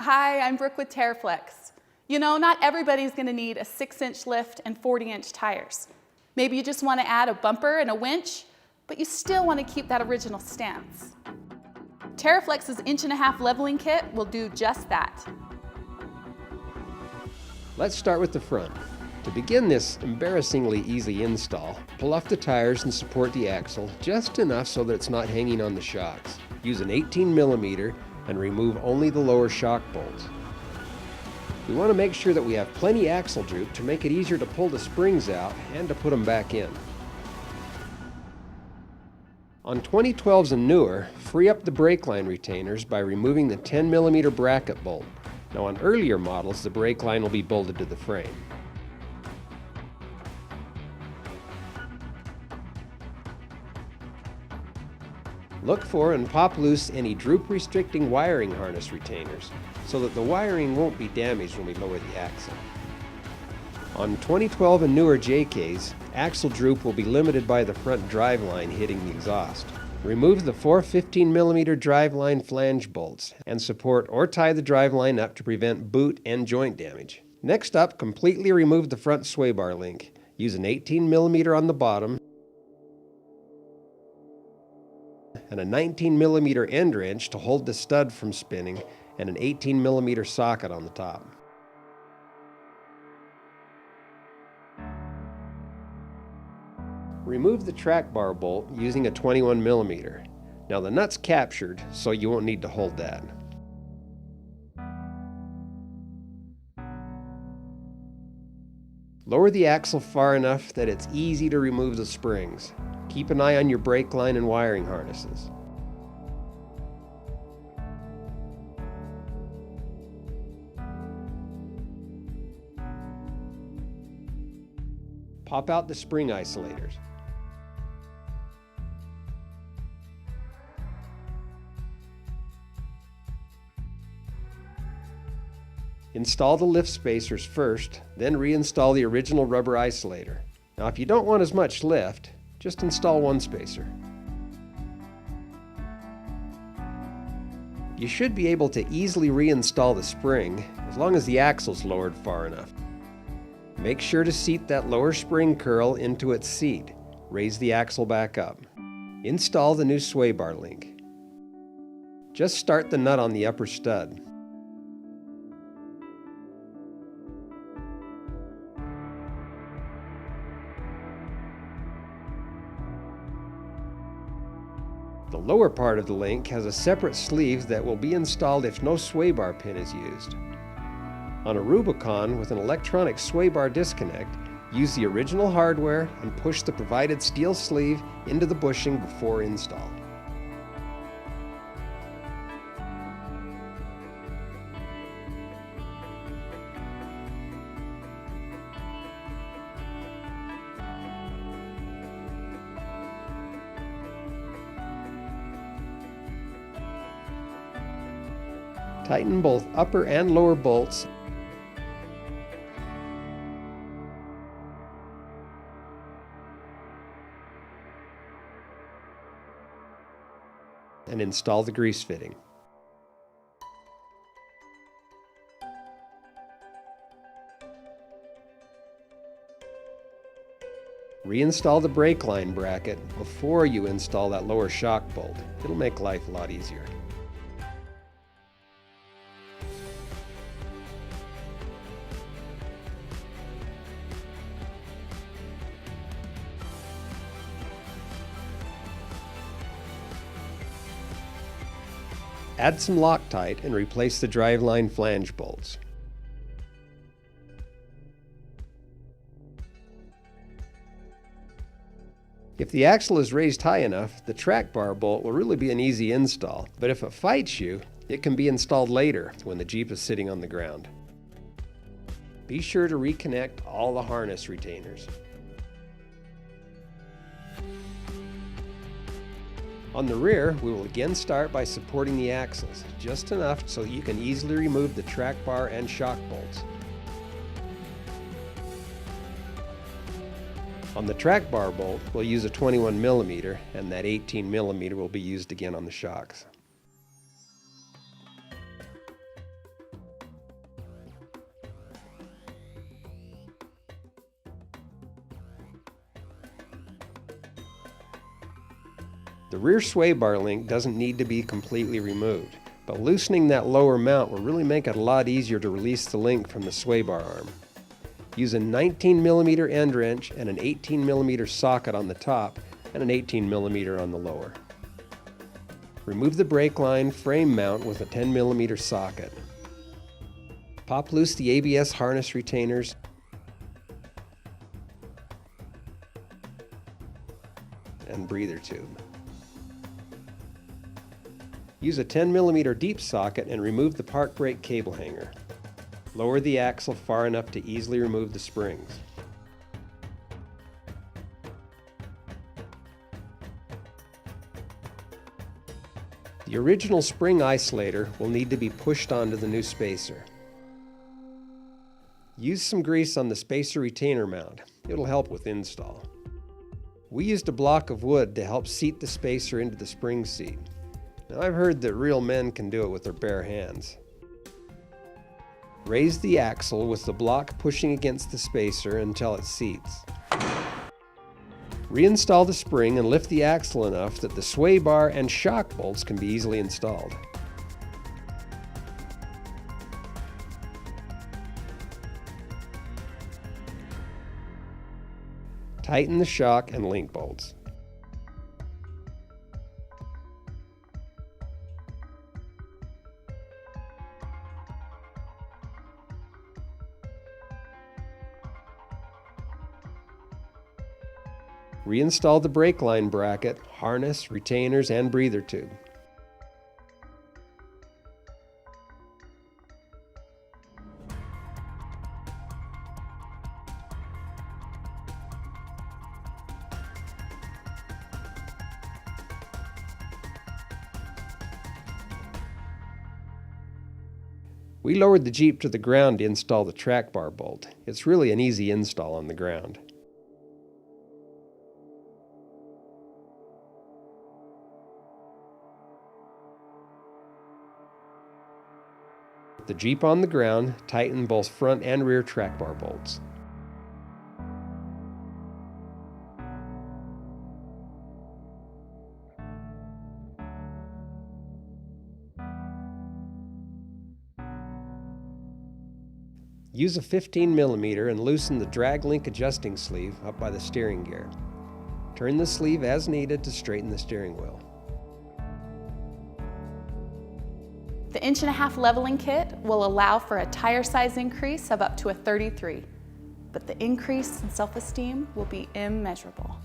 Hi, I'm Brooke with TeraFlex. You know, not everybody's going to need a 6-inch lift and 40-inch tires. Maybe you just want to add a bumper and a winch, but you still want to keep that original stance. TeraFlex's 1.5-inch leveling kit will do just that. Let's start with the front. To begin this embarrassingly easy install, pull off the tires and support the axle just enough so that it's not hanging on the shocks. Use an 18mm and remove only the lower shock bolts. We want to make sure that we have plenty axle droop to make it easier to pull the springs out and to put them back in. On 2012s and newer, free up the brake line retainers by removing the 10mm bracket bolt. Now on earlier models, the brake line will be bolted to the frame. Look for and pop loose any droop restricting wiring harness retainers so that the wiring won't be damaged when we lower the axle. On 2012 and newer JKs, axle droop will be limited by the front drive line hitting the exhaust. Remove the 4 15mm drive line flange bolts and support or tie the drive line up to prevent boot and joint damage. Next up, completely remove the front sway bar link. Use an 18mm on the bottom and a 19mm end wrench to hold the stud from spinning, and an 18mm socket on the top. Remove the track bar bolt using a 21mm. Now the nut's captured, so you won't need to hold that. Lower the axle far enough that it's easy to remove the springs. Keep an eye on your brake line and wiring harnesses. Pop out the spring isolators. Install the lift spacers first, then reinstall the original rubber isolator. Now if you don't want as much lift, just install one spacer. You should be able to easily reinstall the spring as long as the axle's lowered far enough. Make sure to seat that lower spring curl into its seat. Raise the axle back up. Install the new sway bar link. Just start the nut on the upper stud. The lower part of the link has a separate sleeve that will be installed if no sway bar pin is used. On a Rubicon with an electronic sway bar disconnect, use the original hardware and push the provided steel sleeve into the bushing before install. Tighten both upper and lower bolts and install the grease fitting. Reinstall the brake line bracket before you install that lower shock bolt. It'll make life a lot easier. Add some Loctite and replace the driveline flange bolts. If the axle is raised high enough, the track bar bolt will really be an easy install, but if it fights you, it can be installed later when the Jeep is sitting on the ground. Be sure to reconnect all the harness retainers. On the rear, we will again start by supporting the axles, just enough so you can easily remove the track bar and shock bolts. On the track bar bolt, we'll use a 21mm, and that 18mm will be used again on the shocks. The rear sway bar link doesn't need to be completely removed, but loosening that lower mount will really make it a lot easier to release the link from the sway bar arm. Use a 19mm end wrench and an 18mm socket on the top and an 18mm on the lower. Remove the brake line frame mount with a 10mm socket. Pop loose the ABS harness retainers and breather tube. Use a 10mm deep socket and remove the park brake cable hanger. Lower the axle far enough to easily remove the springs. The original spring isolator will need to be pushed onto the new spacer. Use some grease on the spacer retainer mount. It'll help with install. We used a block of wood to help seat the spacer into the spring seat. Now I've heard that real men can do it with their bare hands. Raise the axle with the block pushing against the spacer until it seats. Reinstall the spring and lift the axle enough that the sway bar and shock bolts can be easily installed. Tighten the shock and link bolts. Reinstall the brake line bracket, harness, retainers, and breather tube. We lowered the Jeep to the ground to install the track bar bolt. It's really an easy install on the ground. With the Jeep on the ground, tighten both front and rear track bar bolts. Use a 15mm and loosen the drag link adjusting sleeve up by the steering gear. Turn the sleeve as needed to straighten the steering wheel. The 1.5-inch leveling kit will allow for a tire size increase of up to a 33, but the increase in self-esteem will be immeasurable.